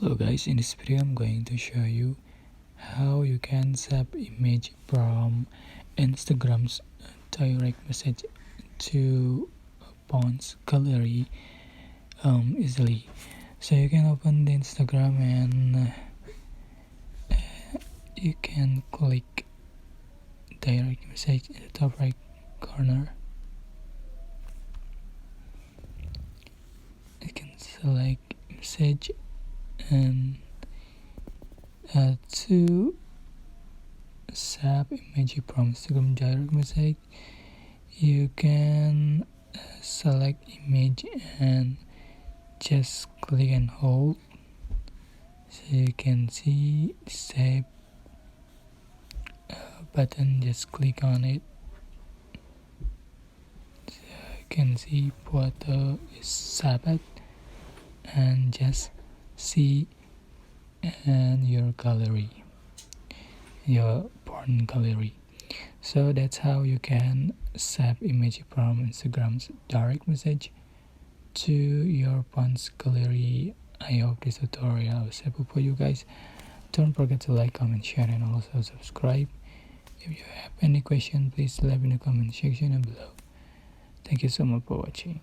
Hello guys, in this video I'm going to show you how you can save image from Instagram's direct message to Pond's gallery easily. So you can open the Instagram and you can click direct message in the top right corner. You can select message and to save image from Instagram direct message, you can select image and just click and hold, so you can see save button. Just click on it, so you can see photo is saved and just see and your gallery, your porn gallery. So that's how you can save image from Instagram's direct message to your phone's gallery. I hope this tutorial was helpful for you guys. Don't forget to like, comment, share, and also subscribe. If you have any question, please leave in the comment section below. Thank you so much for watching.